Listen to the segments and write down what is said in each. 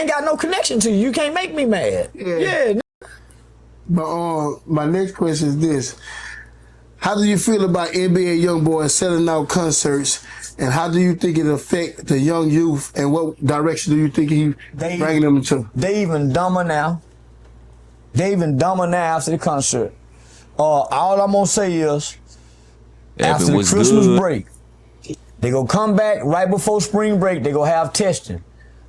ain't got no connection to you. You can't make me mad. Yeah. But my next question is this. How do you feel about NBA young boys selling out concerts, and how do you think it affect the young youth, and what direction do you think he bringing them into? They even dumber now. They even dumber now after the concert. All I'm gonna say is, after the Christmas break, they gonna come back right before spring break. They gonna have testing.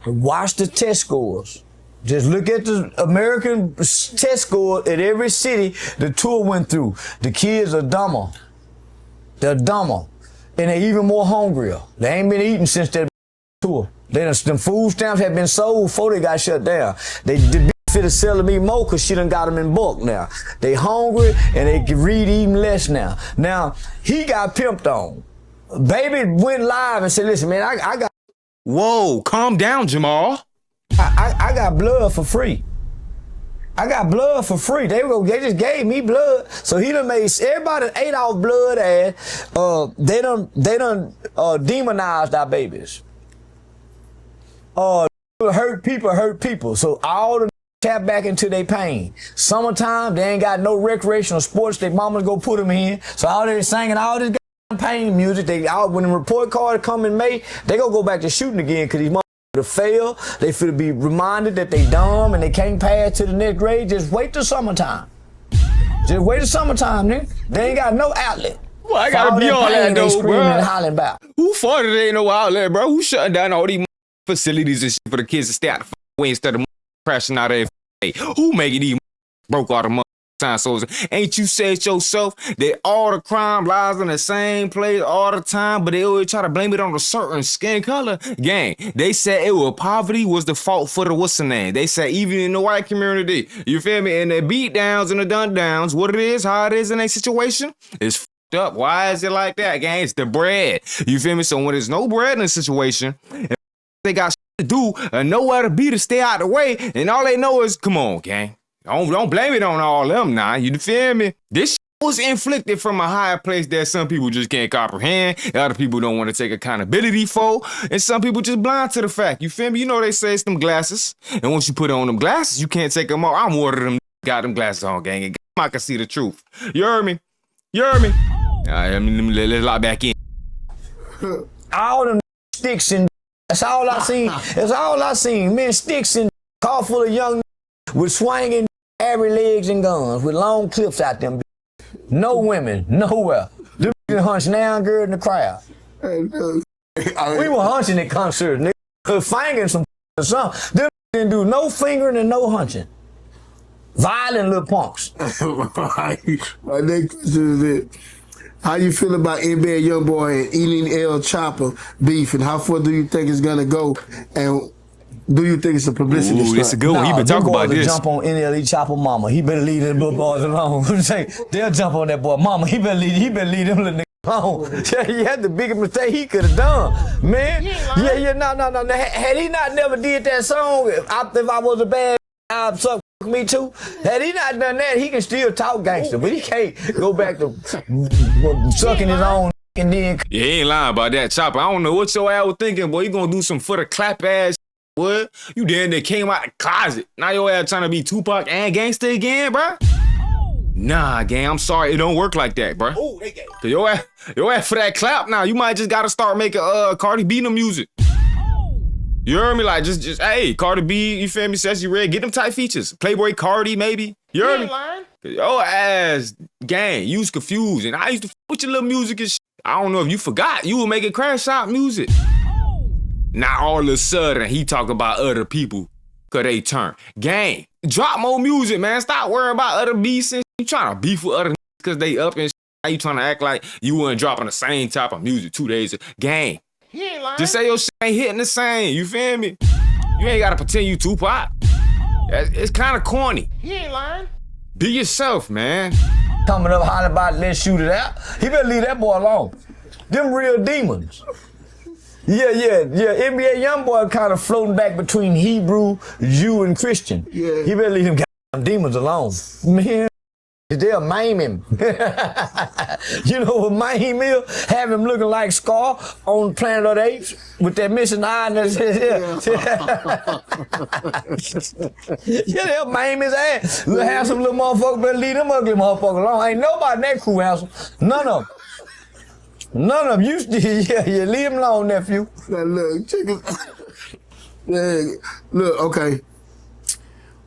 Watch the test scores. Just look at the American test score at every city the tour went through. The kids are dumber. They're dumber. And they're even more hungrier. They ain't been eating since that tour. Them food stamps have been sold before they got shut down. The bitch fit to sell me more because she done got them in bulk now. They hungry and they can read even less now. Now, he got pimped on. Baby went live and said, listen, man, I got... Whoa, calm down, Jamal. I got blood for free. I got blood for free. They just gave me blood. So he done made everybody ate off blood and they done demonized our babies. Hurt people. So all the tap back into their pain. Summertime, they ain't got no recreational sports their mamas go put them in. So all they singing all this pain music. When the report card come in May, they gonna go back to shooting again because these motherfuckers to fail. They feel to be reminded that they dumb and they can't pass to the next grade. Just wait till summertime. Just wait till summertime, nigga. They ain't got no outlet. Well, I gotta be all that though, bro. And hollering about. Who for it ain't no outlet, bro? Who shutting down all these facilities and shit for the kids to stay out the way instead of crashing out of their Who making these broke all the money? So ain't you said yourself that all the crime lies in the same place all the time, but they always try to blame it on a certain skin color? Gang, they said poverty was the fault for the what's the name. They said even in the white community, you feel me? And the beat downs and the dun downs, what it is, how it is in a situation, it's fucked up. Why is it like that, gang? It's the bread. You feel me? So when there's no bread in a situation, they got shit to do and nowhere to be to stay out the way, and all they know is, come on, gang. Don't blame it on all them now. You feel me? This shit was inflicted from a higher place that some people just can't comprehend. Other people don't want to take accountability for. And some people just blind to the fact. You feel me? You know they say it's them glasses. And once you put on them glasses, you can't take them off. I'm one of them got them glasses on, gang. And I can see the truth. You heard me? You heard me? All right, let's lock back in. All them sticks and that's all I seen. That's all I seen. Men, sticks and car full of young with swinging hairy legs and guns with long clips out them. No women, nowhere. Them hunching down girl in the crowd. We were hunching at concerts, nigga. Fingering some or something. Them didn't do no fingering and no hunching. Violent little punks. My next question is this. How you feel about NBA YoungBoy and Eating L Chopper beef, and how far do you think it's gonna go? And do you think it's a publicity stunt? It's a good one. He been talking about this. Jump on NLE Chopper mama. He better leave them little boys alone. They'll jump on that boy mama. He better leave them little niggas alone. Yeah, he had the biggest mistake he could have done, man. No. Had he not never did that song, if I was a bad I'd suck me too. Had he not done that, he can still talk gangster, but he can't go back to sucking his own and then. Yeah, he ain't lying about that, Chopper. I don't know what your ass was thinking, boy. You gonna do some for the clap ass. What? You damn near came out the closet. Now your ass trying to be Tupac and gangster again, bro? Nah, gang, I'm sorry. It don't work like that, bro. Oh, they gay. Cause your ass for that clap now. You might just gotta start making Cardi B no music. You heard me? Like, just hey, Cardi B, you feel me? Sassy Red, get them tight features. Playboy Cardi, maybe. You heard me? Your ass, gang, you was confused. And I used to with your little music and shit. I don't know if you forgot. You were making crash out music. Now all of a sudden, he talking about other people cause they turn. Gang, drop more music, man. Stop worrying about other beefs and you trying to beef with other cause they up and shit. Now you trying to act like you weren't dropping the same type of music 2 days ago. Gang, he ain't lying. Just say your shit ain't hitting the same. You feel me? You ain't gotta pretend you Tupac. It's kind of corny. He ain't lying. Be yourself, man. Coming up hollering about let's shoot it out. He better leave that boy alone. Them real demons. Yeah. NBA YoungBoy kind of floating back between Hebrew, Jew, and Christian. Yeah. He better leave them goddamn demons alone. Man. They'll maim him. You know what maim is? Have him looking like Scar on Planet of the Apes with that missing eye. And yeah, they'll maim his ass. Little handsome little motherfucker better leave them ugly motherfuckers alone. Ain't nobody in that crew handsome. None of them. None of them. You leave them alone, nephew. Now look, check it. Yeah, look, okay.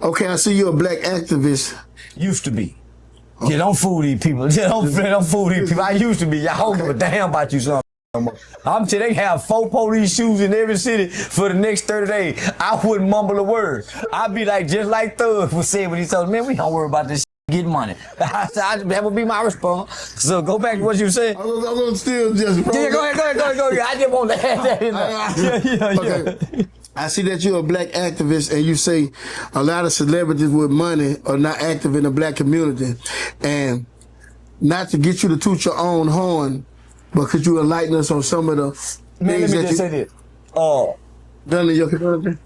Okay, I see you're a black activist. Used to be. Yeah, don't fool these people. Yeah, don't fool these people. I used to be. Y'all don't give a damn about you something. I'm telling you, they have 4 police shoes in every city for the next 30 days. I wouldn't mumble a word. I'd be like, just like Thug was saying when he told me, man, we don't worry about this shit, get money. That would be my response. So go back to what you said. I'm gonna still just... Yeah, go ahead. I just want to add that in there. Yeah. Okay. I see that you're a black activist and you say a lot of celebrities with money are not active in the black community. And not to get you to toot your own horn, but could you enlighten us on some of the Man, things let me that just say this. done in your community?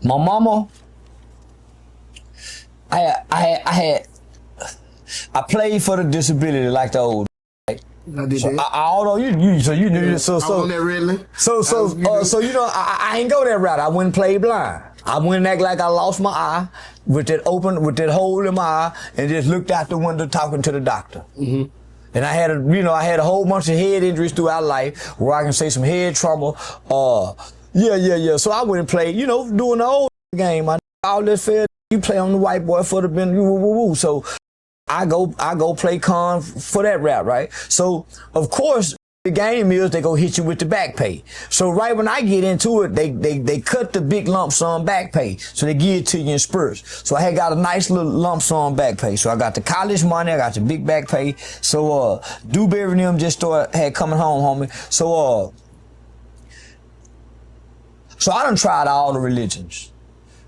My mama, I played for the disability like the old. I did that. Although you knew I on that really. So you know, I ain't go that route. I went and played blind. I went and act like I lost my eye with that hole in my eye, and just looked out the window talking to the doctor. Mm-hmm. And I had a whole bunch of head injuries throughout life, where I can say some head trauma. Yeah. So I went and played, doing the old game. All this fair, you play on the white boy for the bin, woo. So I go play con for that rap, right? So of course the game is they go hit you with the back pay. So right when I get into it, they cut the big lump sum back pay. So they give it to you in spurts. So I had got a nice little lump sum back pay. So I got the college money, I got the big back pay. So Dewberry and them just had coming home, homie. So I done tried all the religions.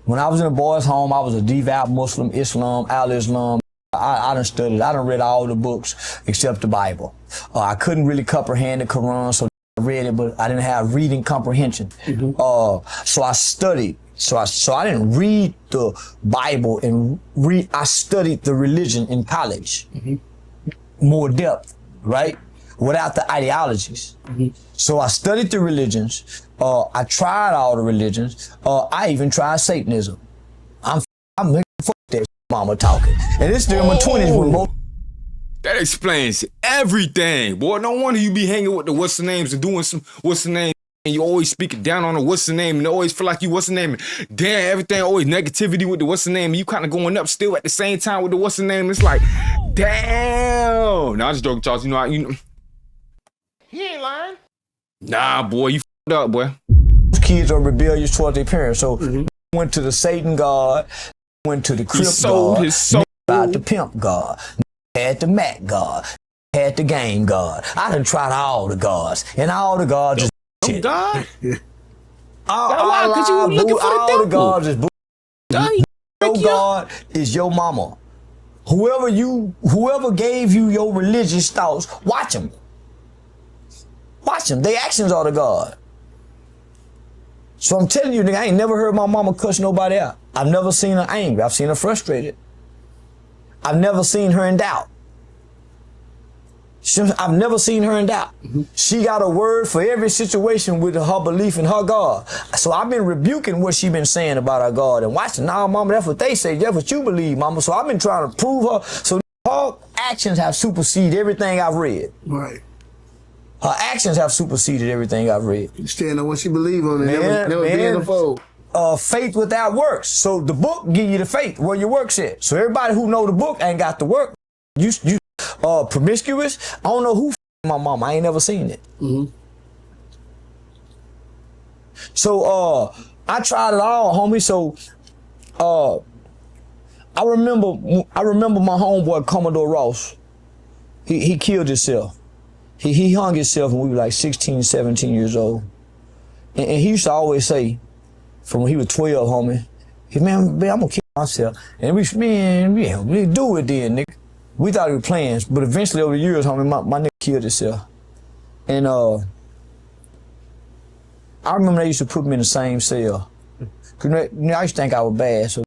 When I was in a boys' home, I was a devout Muslim, Islam, Al-Islam. I done studied. I done read all the books except the Bible. I couldn't really comprehend the Quran, so I read it, but I didn't have reading comprehension. Mm-hmm. So I studied. So I didn't read the Bible and I studied the religion in college. Mm-hmm. More depth, right? Without the ideologies. Mm-hmm. So I studied the religions. I tried all the religions. I even tried Satanism. I'm fuck that mama talking. And it's still in my 20s with more. That explains everything, boy. No wonder you be hanging with the what's the names and doing some what's the name, and you always speaking down on the what's the name, and always feel like you what's the name. Damn, everything always negativity with the what's the name, and you kind of going up still at the same time with the what's the name. It's like, damn. Nah, I just joking, Charles. He ain't lying. Nah, boy, you f***ed up, boy. Kids are rebellious towards their parents, so went to the Satan God, went to the Crip God, his soul. Tried the Pimp God, had the Mac God, had the Game God. I done tried all the gods, and all the gods is shit. God? All the gods is bullshit. Your God is your mama. Whoever gave you your religious thoughts, watch them. Watch them. Their actions are the God. So I'm telling you, nigga, I ain't never heard my mama cuss nobody out. I've never seen her angry. I've seen her frustrated. I've never seen her in doubt. I've never seen her in doubt. Mm-hmm. She got a word for every situation with her belief in her God. So I've been rebuking what she been saying about her God and watching. Now, mama, that's what they say. That's what you believe, mama. So I've been trying to prove her. So her actions have superseded everything I've read. Right. Her actions have superseded everything I've read. You stand on what she believe on and never be in the fold. Faith without works. So the book give you the faith where your work's at. So everybody who know the book ain't got the work. You promiscuous. I don't know who my mama. I ain't never seen it. Mm-hmm. So I tried it all, homie. So I remember my homeboy Commodore Ross. He killed himself. He hung himself when we were like 16, 17 years old. And he used to always say, from when he was 12, homie, he, man, I'm gonna kill myself. And we do it then, nigga. We thought he was playing, but eventually over the years, homie, my nigga killed himself. And I remember they used to put me in the same cell. Cause I used to think I was bad, so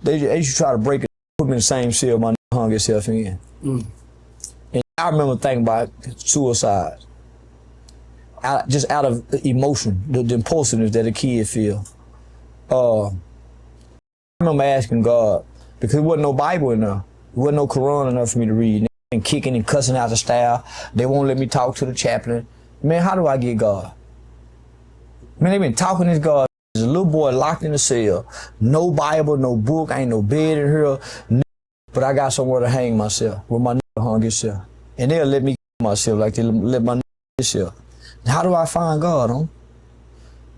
they used to try to break it, put me in the same cell my hung himself in. And I remember thinking about suicide. Just out of emotion, the impulsiveness that a kid feel. I remember asking God, because there wasn't no Bible in there. There wasn't no Quran enough for me to read. And kicking and cussing out the staff. They won't let me talk to the chaplain. Man, how do I get God? Man, they been talking to God. There's a little boy locked in a cell. No Bible, no book, ain't no bed in here. But I got somewhere to hang myself, where my hung himself. And they'll let me kill myself like they let my himself. How do I find God,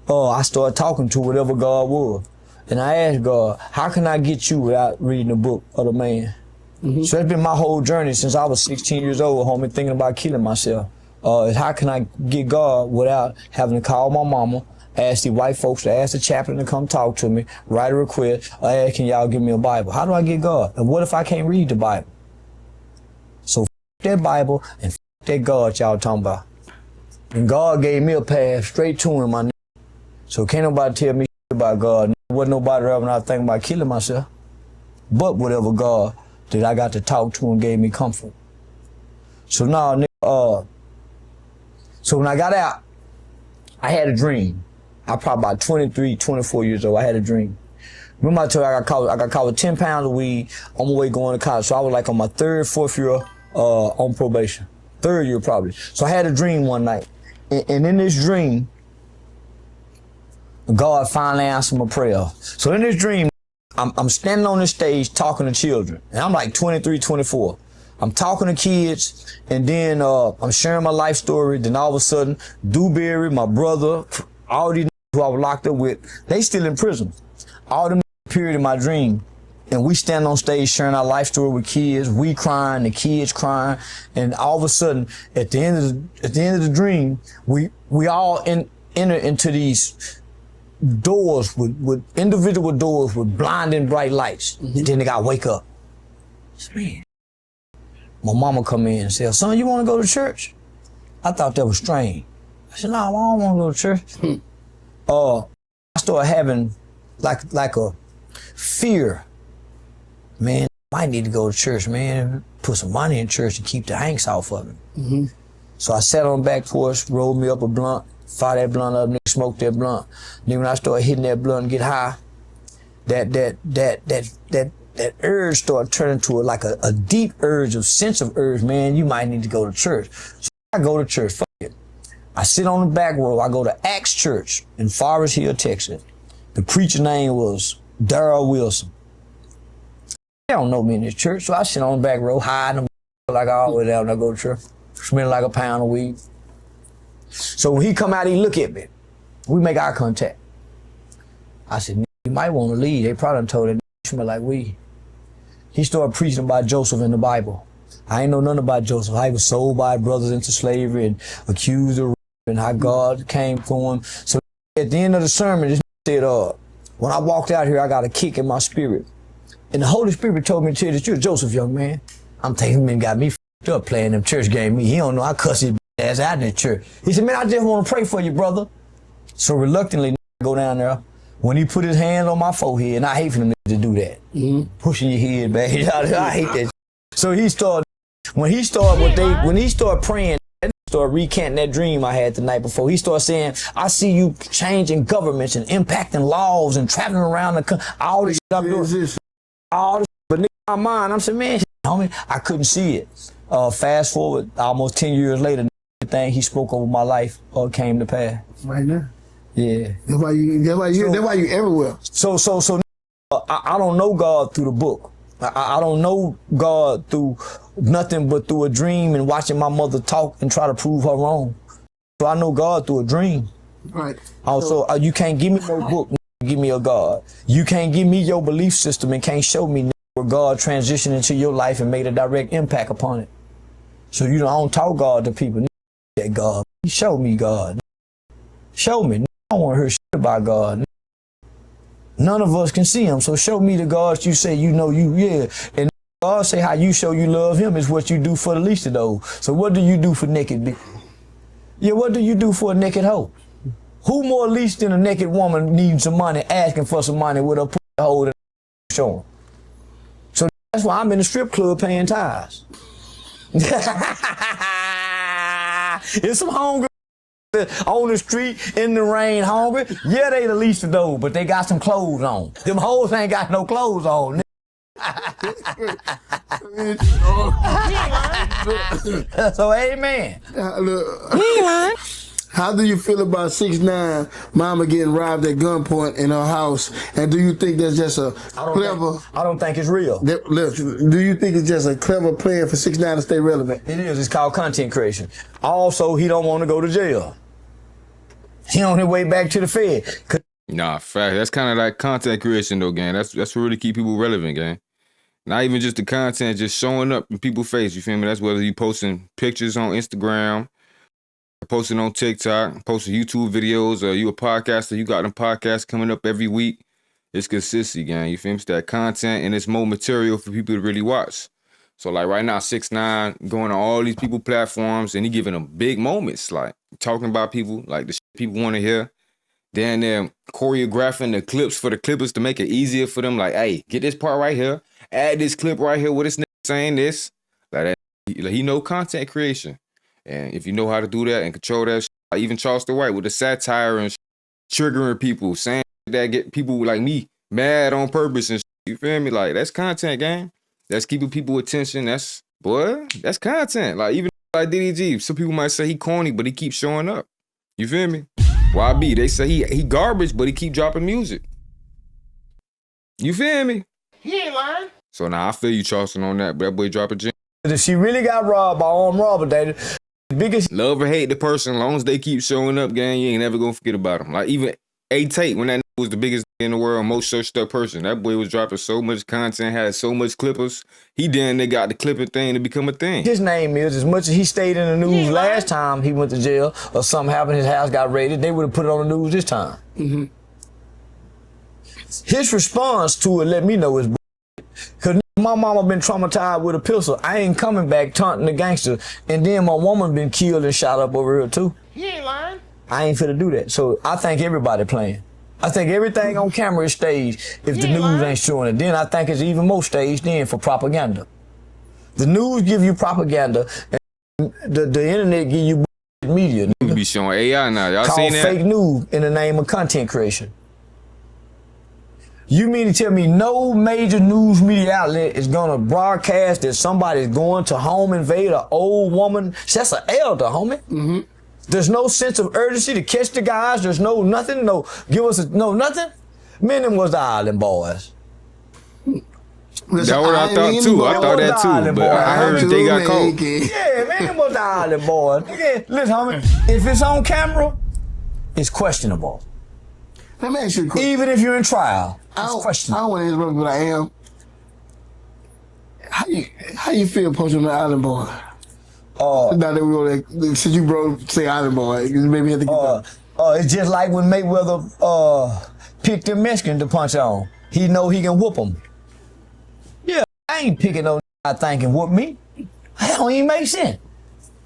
huh? I started talking to whatever God was. And I asked God, how can I get you without reading the book of the man? So that's been my whole journey since I was 16 years old, homie, thinking about killing myself. How can I get God without having to call my mama, ask the white folks to ask the chaplain to come talk to me, write a request, or ask, can y'all give me a Bible? How do I get God? And what if I can't read the Bible? So that Bible and that God y'all talking about. And God gave me a path straight to him, my nigga. So can't nobody tell me about God. There wasn't nobody around when I was thinking about killing myself. But whatever God that I got to talk to and gave me comfort. So now, nigga, so when I got out, I had a dream. I probably about 23, 24 years old, I had a dream. Remember I told you I got caught with 10 pounds of weed on my way going to college. So I was like on my third, fourth year on probation. Third year probably. So I had a dream one night. And in this dream, God finally answered my prayer. So in this dream, I'm standing on the stage talking to children. And I'm like 23, 24. I'm talking to kids, and then I'm sharing my life story. Then all of a sudden, Dewberry, my brother, all these who I was locked up with, they still in prison. All them period in my dream. And we stand on stage sharing our life story with kids. We crying, the kids crying, and all of a sudden, at the end of the dream, we all enter into these doors with individual doors with blinding bright lights. And then they gotta wake up. Man. My mama come in and said, "Son, you want to go to church?" I thought that was strange. I said, "No, I don't want to go to church." I started having like a fear. Man, I might need to go to church, man. Put some money in church to keep the hanks off of me. So I sat on the back porch, rolled me up a blunt, fire that blunt up, nigga, smoked that blunt. Then when I started hitting that blunt and get high, that urge started turning to like a deep urge, of sense of urge, man, you might need to go to church. So I go to church, fuck it. I sit on the back row, I go to Acts Church in Forest Hill, Texas. The preacher name was Darrell Wilson. They don't know me in this church, so I sit on the back row, hiding like I always have when I go to church, smelling like a pound of weed. So when he come out, he look at me. We make eye contact. I said, you might want to leave. They probably told him smell like weed. He started preaching about Joseph in the Bible. I ain't know nothing about Joseph. How he was sold by brothers into slavery and accused of rape and how God came for him. So at the end of the sermon, this said, when I walked out here, I got a kick in my spirit. And the Holy Spirit told me to tell you that you're Joseph, young man. I'm thinking, man, got me f***ed up playing them church game. He don't know I cuss his ass out in the church. He said, man, I just want to pray for you, brother. So reluctantly, I go down there. When he put his hand on my forehead, and I hate for him to do that, pushing your head back. I hate that. So when he started praying, he started recanting that dream I had the night before. He started saying, I see you changing governments and impacting laws and traveling around the country. All this shit I'm doing. All this, but in my mind, I'm saying, man, homie, I couldn't see it. Fast forward, almost 10 years later, everything he spoke over my life came to pass. Right now. Yeah. That's why you everywhere. So I don't know God through the book. I don't know God through nothing but through a dream and watching my mother talk and try to prove her wrong. So I know God through a dream. Right. Also, you can't give me no book, give me a God. You can't give me your belief system and can't show me where God transitioned into your life and made a direct impact upon it. So I don't talk God to people. That God, show me God. Show me. I don't want to hear shit about God. None of us can see him, so show me the God you say you know you, yeah. And God say how you show you love him is what you do for the least of those. So what do you do for naked bitch? Yeah, what do you do for a naked hoe? Who more least than a naked woman needs some money, asking for some money with her put hold and showing? That's why I'm in the strip club paying tithes. It's some hungry on the street in the rain hungry. Yeah, they the least of those, but they got some clothes on. Them hoes ain't got no clothes on. So amen. Look, how do you feel about 6ix9ine mama getting robbed at gunpoint in her house? And do you think that's just a clever? I don't think it's real. Look, do you think it's just a clever plan for 6ix9ine to stay relevant? It is. It's called content creation. Also, he don't want to go to jail. He on his way back to the Fed. Nah, fact. That's kind of like content creation though, gang. That's what really keep people relevant, gang. Not even just the content, just showing up in people's face. You feel me? That's whether you posting pictures on Instagram, posting on TikTok, posting YouTube videos, or you a podcaster, you got them podcasts coming up every week. It's consistency, gang. You feel me? It's that content and it's more material for people to really watch. So like right now, 6ix9ine going on all these people platforms and he giving them big moments, like talking about people, like the shit people want to hear. Then they're choreographing the clips for the clippers to make it easier for them. Like, hey, get this part right here, add this clip right here with this nigga saying this. Like that, he know content creation. And if you know how to do that and control that shit, like even Charleston White with the satire and triggering people, saying that get people like me mad on purpose and shit, you feel me? Like that's content, gang. That's keeping people attention. That's content. Like even like DDG, some people might say he corny, but he keeps showing up. You feel me? YB, they say he garbage, but he keep dropping music. You feel me? He ain't lying. So now I feel you, Charleston, on that. But that boy drop a gem. If she really got robbed by armed robber, the biggest love or hate the person, as long as they keep showing up, gang, you ain't never gonna forget about them. Like even A-Tate, when that was the biggest in the world, most searched up person, that boy was dropping so much content, had so much clippers. He then they got the clipping thing to become a thing. His name is, as much as he stayed in the news last time he went to jail or something happened, his house got raided, they would have put it on the news this time. Mm-hmm. His response to it let me know is because my mama been traumatized with a pistol. I ain't coming back taunting the gangster. And then my woman been killed and shot up over here too. He ain't lying. I ain't finna do that. So I think everybody playing. I think everything on camera is staged if the news ain't showing it. Then I think it's even more staged then for propaganda. The news give you propaganda and the internet give you media. You be showing AI now. Y'all seen that? Fake news in the name of content creation. You mean to tell me no major news media outlet is gonna broadcast that somebody's going to home invade an old woman? That's an elder, homie. Mm-hmm. There's no sense of urgency to catch the guys. There's no nothing. No, give us nothing. Man, them was the Island Boys. That's what I thought too. I thought that too, but I heard that they got caught. Yeah, man, them was the Island Boys. Yeah, listen, homie, if it's on camera, it's questionable. Let me ask you a question. Even if you're in trial, I it's don't questionable. want to interrupt, but I am. How you feel punching the Island Boy? Now that we go there, since you bro say Island Boy, maybe have to get it's just like when Mayweather picked them Mexican to punch on. He know he can whoop them. Yeah, I ain't picking no I think can whoop me. That don't even make sense.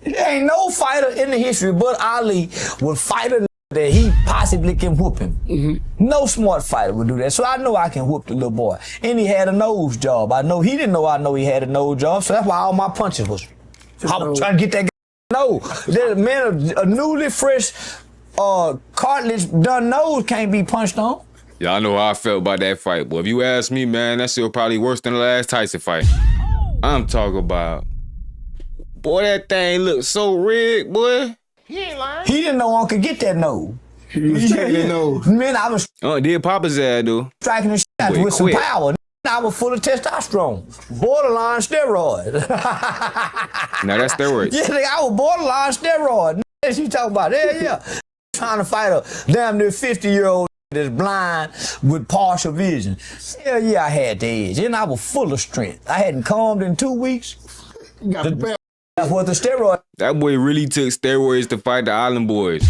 There ain't no fighter in the history but Ali would fight a that he possibly can whoop him. Mm-hmm. No smart fighter would do that. So I know I can whoop the little boy. And he had a nose job. I know he didn't know I know he had a nose job. So that's why all my punches was. I was trying to get that guy. No, that man, a newly fresh cartilage done nose can't be punched on. Y'all know how I felt about that fight, boy. If you ask me, man, that shit was probably worse than the last Tyson fight. I'm talking about, boy, that thing looked so rigged, boy. He ain't lying. He didn't know I could get that nose. You was striking that nose. Man, I was Did Papa's ass, though. striking the shit out with some power. I was full of testosterone. Borderline steroid. Now that's steroids. Yeah, nigga, I was borderline steroid. That's you talking about. Yeah. Trying to fight a damn near 50-year-old that's blind with partial vision. Yeah, I had the edge. And I was full of strength. I hadn't calmed in 2 weeks. That's what the steroid. That boy really took steroids to fight the Island Boys.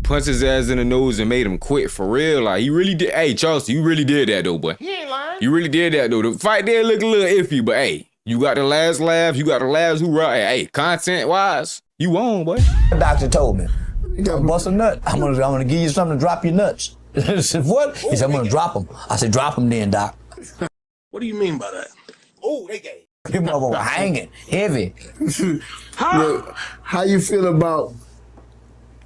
Punched his ass in the nose and made him quit for real. Like, he really did. Hey, Charleston, you really did that, though, boy. He ain't lying. You really did that, though. The fight there looked a little iffy, but hey, you got the last laugh. You got the last hoorah. Hey, content-wise, you won, boy. The doctor told me, bust a nut. I'm gonna give you something to drop your nuts. I said, what? He said, I'm gonna drop them. I said, drop them then, doc. What do you mean by that? Oh, they gay. Them motherfuckers hanging, heavy. Look, how you feel about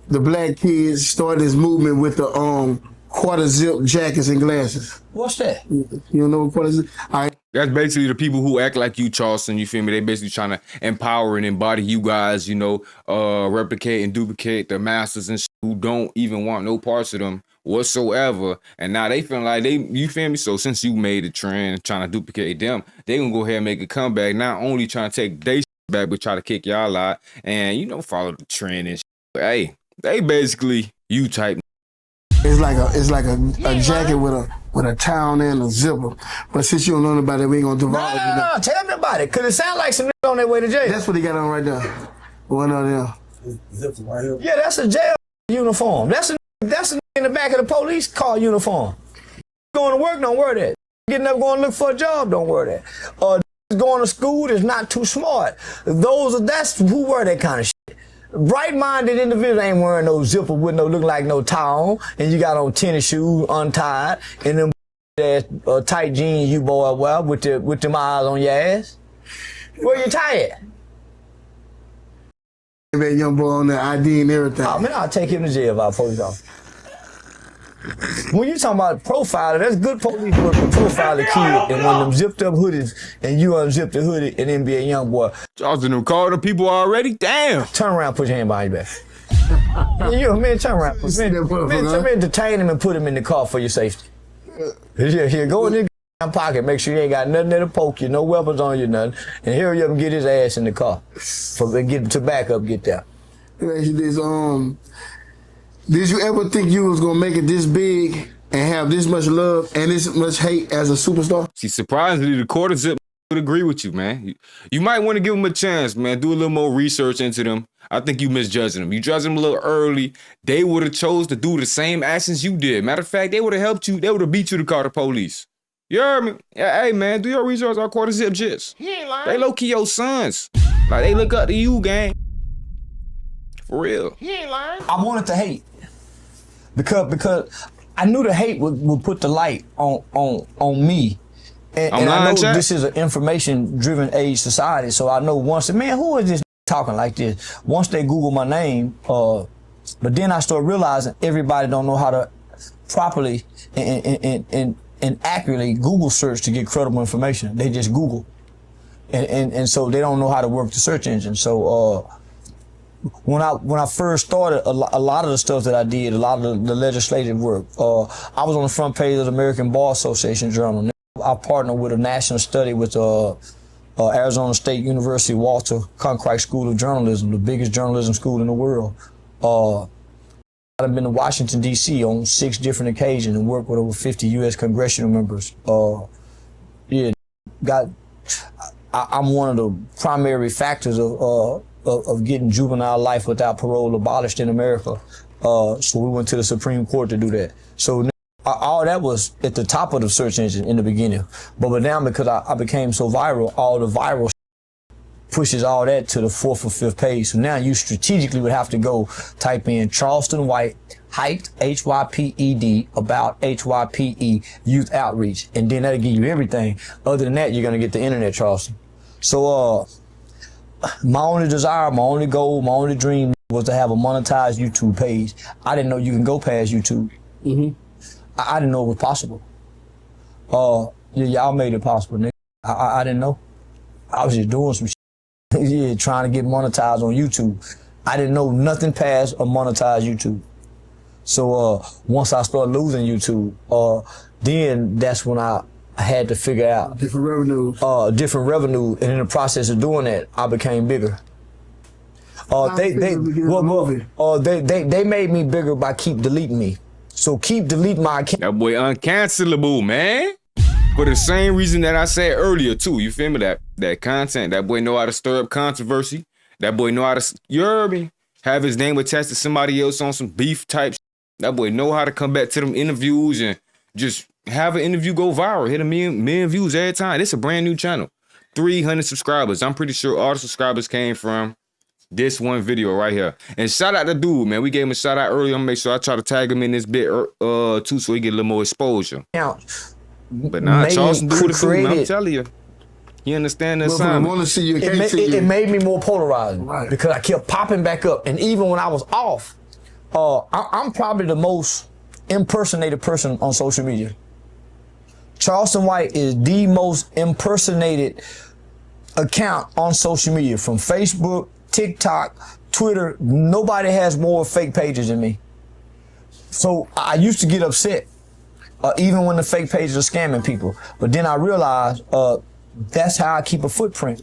the black kids starting this movement with the quarter zip jackets and glasses? What's that? You don't know what quarter zip? All right. That's basically the people who act like you, Charleston. You feel me? They basically trying to empower and embody you guys, you know, replicate and duplicate the masters and who don't even want no parts of them whatsoever. And now they feeling like you feel me? So since you made a trend trying to duplicate them, they gonna go ahead and make a comeback. Not only trying to take their back, but try to kick y'all out and, you know, follow the trend and shit. But hey, they basically you type. It's like a jacket with a towel and a zipper. But since you don't know about it, we ain't gonna divulge. No. Tell me about it. Cause it sound like some niggas on their way to jail. That's what he got on right there. One of them. Yeah, that's a jail uniform. That's a in the back of the police car uniform. Going to work, don't wear that. Getting up, going to look for a job, don't wear that. Going to school is not too smart. That's who wear that kind of shit. Bright-minded individuals ain't wearing no zipper with no look like no towel, and you got on tennis shoes untied, and them tight jeans you boy wear with them eyes on your ass. Where you tie at? That young boy on the ID and everything. Oh man, I'll take him to jail if I police officer. When you talking about profiler, that's good police work to profile the kid. And when them zipped up hoodies and you unzipped the hoodie and then be a young boy. Charleston them called the people already? Damn. Turn around, put your hand behind your back. Man, turn around. Man, detain him and put him in the car for your safety. Here, go in his pocket, make sure you ain't got nothing that'll poke you, no weapons on you, nothing. And hurry up and get his ass in the car. Get to back up, get there. Let me ask you this, did you ever think you was gonna make it this big and have this much love and this much hate as a superstar? See, surprisingly, the quarter zip would agree with you, man. You might want to give them a chance, man. Do a little more research into them. I think you misjudging them. You judged them a little early. They would have chose to do the same actions you did. Matter of fact, they would have helped you. They would have beat you to call the police. You heard me? Yeah, hey, man, do your research on quarter zip jits. He ain't lying. They low-key your sons. Like, they look up to you, gang. For real. He ain't lying. I wanted to hate. Because I knew the hate would put the light on me. And I know this is an information-driven age society, so I know once, man, who is this talking like this? Once they Google my name, but then I start realizing everybody don't know how to properly and accurately Google search to get credible information. They just Google. And so they don't know how to work the search engine. So when I first started, a lot of the stuff that I did, a lot of the legislative work, I was on the front page of the American Bar Association Journal. I partnered with a national study with Arizona State University Walter Cronkite School of Journalism, the biggest journalism school in the world. I've been to Washington, D.C. on 6 different occasions and worked with over 50 U.S. congressional members. I'm one of the primary factors of getting juvenile life without parole abolished in America. So we went to the Supreme Court to do that. So all that was at the top of the search engine in the beginning. But now because I became so viral, all the viral pushes all that to the 4th or 5th page. So now you strategically would have to go type in Charleston White, hyped, HYPED, about HYPE, youth outreach. And then that'll give you everything. Other than that, you're going to get the internet, Charleston. So my only desire, my only goal, my only dream was to have a monetized YouTube page. I didn't know you can go past YouTube. Mm-hmm. I didn't know it was possible. Y'all made it possible, nigga. I didn't know. I was just doing some shit. Yeah, trying to get monetized on YouTube. I didn't know nothing past a monetized YouTube. So once I started losing YouTube, then that's when I had to figure out different revenue. And in the process of doing that, I became bigger. They made me bigger by keep deleting me. So keep deleting my account. That boy uncancelable, man. For the same reason that I said earlier too, you feel me? That content, that boy know how to stir up controversy. That boy know how to, you heard me? Have his name attached to somebody else on some beef type shit. That boy know how to come back to them interviews and just have an interview go viral, hit a million views every time. It's a brand new channel, 300 subscribers. I'm pretty sure all the subscribers came from this one video right here. And shout out to dude, man. We gave him a shout out earlier. I'm gonna make sure I try to tag him in this bit too, so he get a little more exposure. But nah, Charleston do what it do, man. I'm telling you. You understand the I assignment? want to see you. Can't It, see you. it made me more polarizing Right. because I kept popping back up. And even when I was off, I'm probably the most impersonated person on social media. Charleston White is the most impersonated account on social media, from Facebook, TikTok, Twitter. Nobody has more fake pages than me. So I used to get upset, even when the fake pages are scamming people. But then I realized that's how I keep a footprint.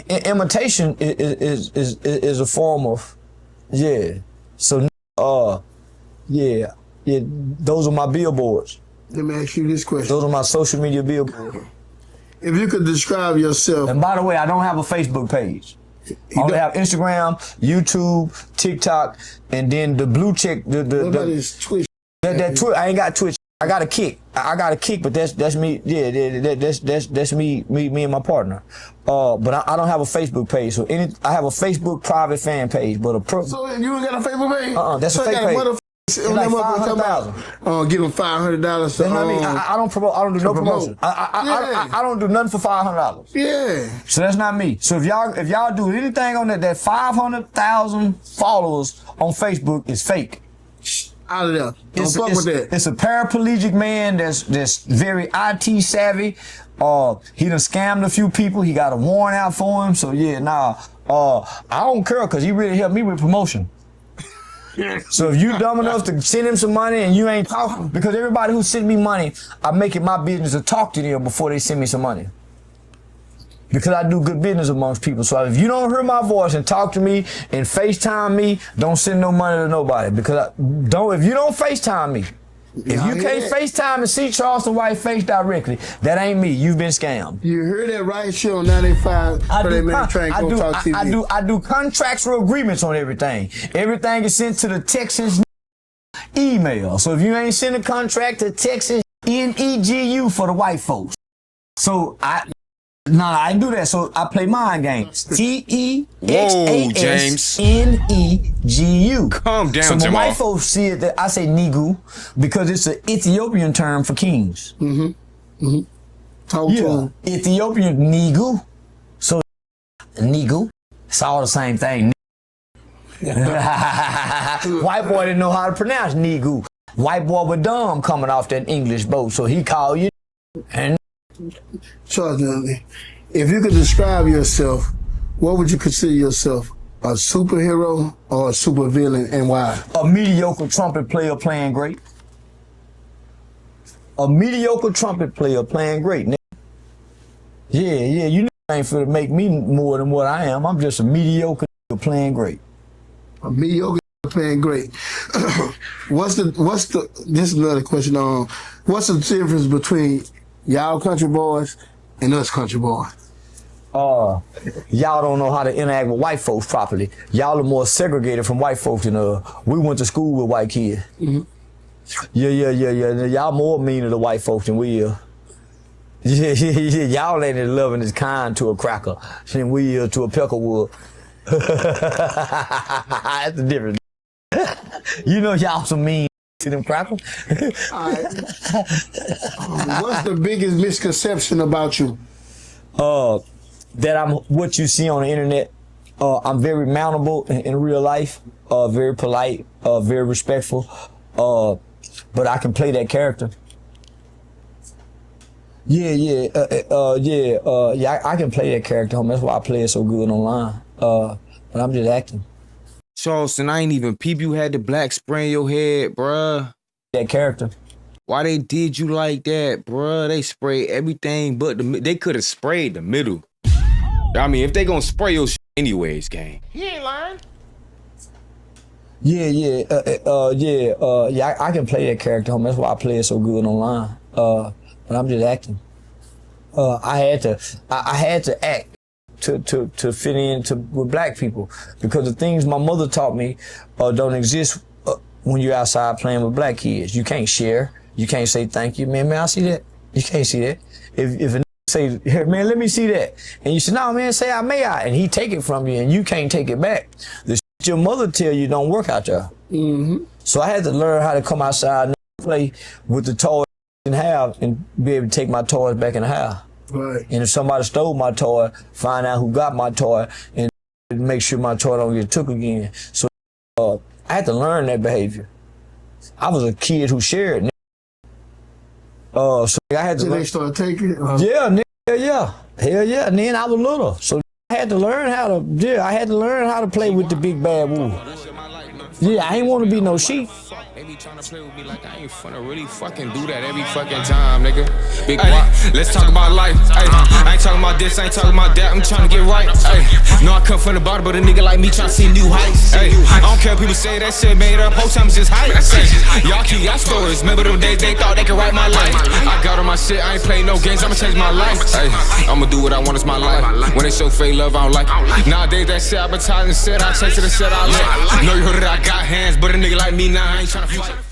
Imitation is a form of, yeah. So yeah, those are my billboards. Let me ask you this question. Those are my social media billboards. If you could describe yourself, And by the way, I don't have a Facebook page. I only have Instagram, YouTube, TikTok, and then the blue check. what about this Twitch? That Twitch. I ain't got Twitch. I got a Kick. I got a Kick, but that's me. Yeah, that's me and my partner. But I don't have a Facebook page. So I have a Facebook private fan page, but So you ain't got a Facebook page? That's so a fake I got page. motherfuckers It's on like that motherfucker $500,000. give them $500. That's what I mean. I don't promote. I don't do no promote. promotion. I don't do nothing for $500. Yeah. So that's not me. So if y'all do anything on that 500,000 followers on Facebook is fake. Out of there. Don't fuck with that. It's a paraplegic man that's very IT savvy. He done scammed a few people. He got a warrant out for him. So yeah, nah. I don't care because he really helped me with promotion. So if you dumb enough to send him some money and you ain't talking, because everybody who send me money, I make it my business to talk to them before they send me some money. Because I do good business amongst people. So if you don't hear my voice and talk to me and FaceTime me, don't send no money to nobody. Because if you don't FaceTime me, if you can't FaceTime and see Charleston White face directly, that ain't me. You've been scammed. You heard that right show on 95 I do contractual agreements on everything. Everything is sent to the Texans email. So if you ain't send a contract to Texans NEGU for the white folks. So I didn't do that. So I play mind games. TEXASNEGU. Calm down, So when Jamal. white folks see it, I say Nigu because it's an Ethiopian term for kings. Talk to him. Ethiopian Nigu. So Nigu, it's all the same thing. White boy didn't know how to pronounce Nigu. White boy was dumb coming off that English boat, so he called you. And Charleston, if you could describe yourself, what would you consider yourself? A superhero or a supervillain, and why? a mediocre trumpet player playing great. A mediocre trumpet player playing great. Nigga. Yeah, you ain't finna make me more than what I am. I'm just a mediocre nigga playing great. A mediocre playing great. This is another question. What's the difference between y'all country boys and us country boys? Y'all don't know how to interact with white folks properly. Y'all are more segregated from white folks than we went to school with white kids. Yeah. Y'all more mean to the white folks than we are. Yeah. Y'all ain't as loving as kind to a cracker than we are to a peckerwood. That's the difference. You know y'all some mean to them crackers. All right. What's the biggest misconception about you? That I'm what you see on the internet. I'm very mountable in real life, very polite, very respectful, but I can play that character. I can play that character, homie. That's why I play it so good online. But I'm just acting. Charleston, I ain't even peep you had the black spray in your head, bruh. That character. Why they did you like that, bruh? They sprayed everything but they could have sprayed the middle. I mean, if they gonna spray your shit anyways, gang. He ain't lying. I can play that character, homie. That's why I play it so good online. But I'm just acting. I had to act to fit in with black people because the things my mother taught me don't exist when you're outside playing with black kids. You can't share. You can't say thank you, man. I see that. You can't see that. If a say, here, man, let me see that, and you say, no, man, say I may I, and he take it from you, and you can't take it back. The shit your mother tell you don't work out there. So I had to learn how to come outside and play with the toy in half and be able to take my toys back in the house. Right. And if somebody stole my toy, find out who got my toy and make sure my toy don't get took again. So I had to learn that behavior. I was a kid who shared. So I had to. Did they start taking it? Yeah, hell yeah. And then I was little, so I had to learn how to. Yeah, I had to learn how to play with the big bad wolf. Yeah, I ain't want to be no sheep. They be trying to play with me like I ain't finna really fucking do that every fucking time, nigga. Big Guap, let's talk about life. Ay, I ain't talking about this, I ain't talking about that. I'm trying to get right. Ay, no, I come from the bottom, but a nigga like me trying to see new heights. Ay, I don't care if people say that shit made up. Whole time it's just hype. Y'all keep y'all stories. Remember them days they thought they could write my life. I got on my shit, I ain't play no games. I'ma change my life. Ay, I'ma do what I want, it's my life. When they show fake love, I don't like it. Nowadays that shit advertising shit, I chase it and shit I like. Know you heard it, I got hands, but a nigga like me now, I ain't trying to.